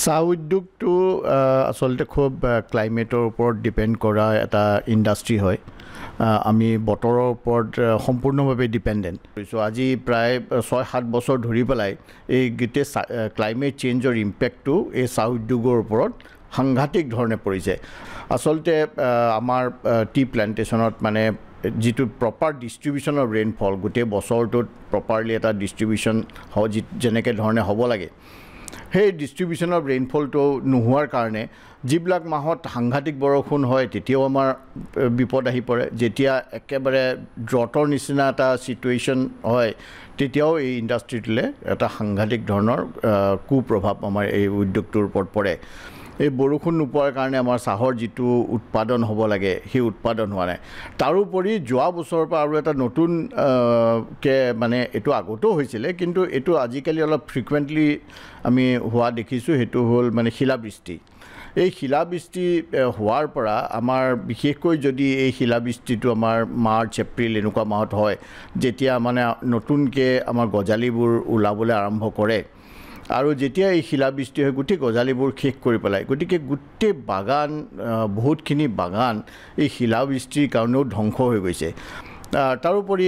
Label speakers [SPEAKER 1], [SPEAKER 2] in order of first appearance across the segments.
[SPEAKER 1] চাহ উদ্যোগটো আচলতে খুব ক্লাইমেটৰ ওপৰত ডিপেণ্ড কৰা এটা ইণ্ডাষ্ট্ৰী হয়। আমি বতৰৰ ওপৰত সম্পূৰ্ণভাৱে ডিপেণ্ডেণ্ট। চ' আজি প্ৰায় ৬-৭ বছৰ ধৰি পেলাই এই গোটেই ক্লাইমেট চেঞ্জৰ ইম্পেক্টটো এই চাহ উদ্যোগৰ ওপৰত সাংঘাতিক ধৰণে পৰিছে। আচলতে আমাৰ টি প্লেণ্টেশ্যনত মানে যিটো প্ৰপাৰ ডিষ্ট্ৰিবিউশ্যন অফ ৰেইনফল গোটেই বছৰটোত প্ৰপাৰলি এটা ডিষ্ট্ৰিবিউশ্যন যেনেকৈ ধৰণে হ'ব লাগে, সেই ডিষ্ট্ৰিবিউশ্যন অফ ৰেইনফলটো নোহোৱাৰ কাৰণে যিবিলাক মাহত সাংঘাতিক বৰষুণ হয় তেতিয়াও আমাৰ বিপদ আহি পৰে। যেতিয়া একেবাৰে ড্ৰটৰ নিচিনা এটা ছিটুৱেশ্যন হয় তেতিয়াও এই ইণ্ডাষ্ট্ৰিটোলৈ এটা সাংঘাতিক ধৰণৰ কুপ্ৰভাৱ আমাৰ এই উদ্যোগটোৰ ওপৰত পৰে। এই বৰষুণ নোপোৱাৰ কাৰণে আমাৰ চাহৰ যিটো উৎপাদন হ'ব লাগে সেই উৎপাদন হোৱা নাই। তাৰোপৰি যোৱা বছৰৰ পৰা আৰু এটা নতুন মানে এইটো আগতেও হৈছিলে, কিন্তু এইটো আজিকালি অলপ ফ্ৰিকুৱেণ্টলি আমি হোৱা দেখিছোঁ। সেইটো হ'ল মানে শিলাবৃষ্টি। এই শিলাবৃষ্টি হোৱাৰ পৰা আমাৰ বিশেষকৈ যদি এই শিলাবৃষ্টিটো আমাৰ মাৰ্চ এপ্ৰিল এনেকুৱা মাহত হয়, যেতিয়া মানে নতুনকৈ আমাৰ গজালিবোৰ ওলাবলৈ আৰম্ভ কৰে, আৰু যেতিয়া এই শিলাবৃষ্টি হয় গোটেই গজালিবোৰ শেষ কৰি পেলায়। গতিকে গোটেই বাগান, বহুতখিনি বাগান এই শিলাবৃষ্টিৰ কাৰণেও ধ্বংস হৈ গৈছে। তাৰোপৰি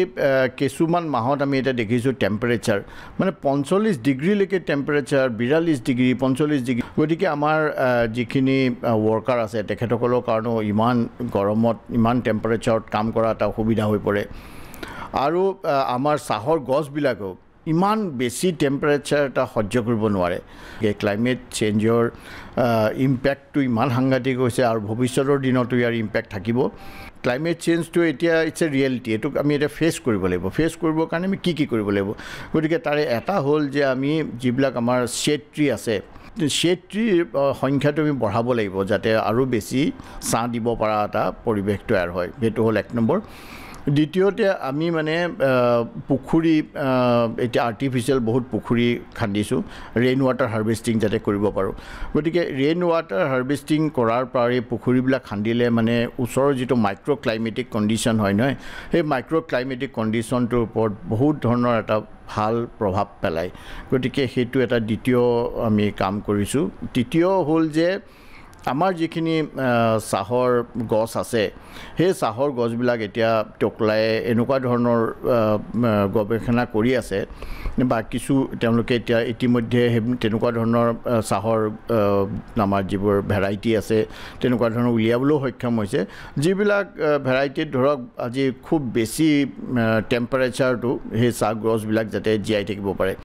[SPEAKER 1] কিছুমান মাহত আমি এতিয়া দেখিছোঁ টেম্পাৰেচাৰ মানে ৪৫ ডিগ্ৰীলৈকে টেম্পাৰেচাৰ, ৪২ ডিগ্ৰী, ৪৫ ডিগ্ৰী। গতিকে আমাৰ যিখিনি ৱৰ্কাৰ আছে তেখেতসকলৰ কাৰণেও ইমান গৰমত, ইমান টেম্পাৰেচাৰত কাম কৰা এটা অসুবিধা হৈ পৰে। আৰু আমাৰ চাহৰ গছবিলাকেও ইমান বেছি টেম্পাৰেচাৰ এটা সহ্য কৰিব নোৱাৰে। ক্লাইমেট চেঞ্জৰ ইম্পেক্টটো ইমান সাংঘাতিক হৈছে আৰু ভৱিষ্যতৰ দিনতো ইয়াৰ ইম্পেক্ট থাকিব। ক্লাইমেট চেঞ্জটো এতিয়া ইটছ এ ৰিয়েলিটি। এইটোক আমি এতিয়া ফেচ কৰিব লাগিব। ফেচ কৰিবৰ কাৰণে আমি কি কৰিব লাগিব? গতিকে তাৰে এটা হ'ল যে আমি যিবিলাক আমাৰ শ্বেড ট্ৰী আছে, শ্বেড ট্ৰীৰ সংখ্যাটো আমি বঢ়াব লাগিব যাতে আৰু বেছি ছাঁ দিব পৰা এটা পৰিৱেশ তৈয়াৰ হয়। সেইটো হ'ল ১ নম্বৰ। দ্বিতীয়তে আমি মানে পুখুৰী, এতিয়া আৰ্টিফিচিয়েল বহুত পুখুৰী খান্দিছোঁ ৰেইন ৱাটাৰ হাৰ্ভেষ্টিং যাতে কৰিব পাৰোঁ। গতিকে ৰেইন ৱাটাৰ হাৰ্ভেষ্টিং কৰাৰ পৰা এই পুখুৰীবিলাক খান্দিলে মানে ওচৰৰ যিটো মাইক্ৰ' ক্লাইমেটিক কণ্ডিশ্যন হয় নহয়, সেই মাইক্ৰ' ক্লাইমেটিক কণ্ডিশ্যনটোৰ ওপৰত বহুত ধৰণৰ এটা ভাল প্ৰভাৱ পেলায়। গতিকে সেইটো এটা দ্বিতীয় আমি কাম কৰিছোঁ। তৃতীয় হ'ল যে আমাৰ যিখিনি চাহৰ গছ আছে সেই চাহৰ গছবিলাক এতিয়া টকলাই এনেকুৱা ধৰণৰ গৱেষণা কৰি আছে বা কিছু তেওঁলোকে এতিয়া ইতিমধ্যে তেনেকুৱা ধৰণৰ চাহৰ আমাৰ যিবোৰ ভেৰাইটি আছে তেনেকুৱা ধৰণৰ উলিয়াবলৈও সক্ষম হৈছে, যিবিলাক ভেৰাইটিত ধৰক আজি খুব বেছি টেম্পাৰেচাৰটো সেই চাহ গছবিলাক যাতে জীয়াই থাকিব পাৰে।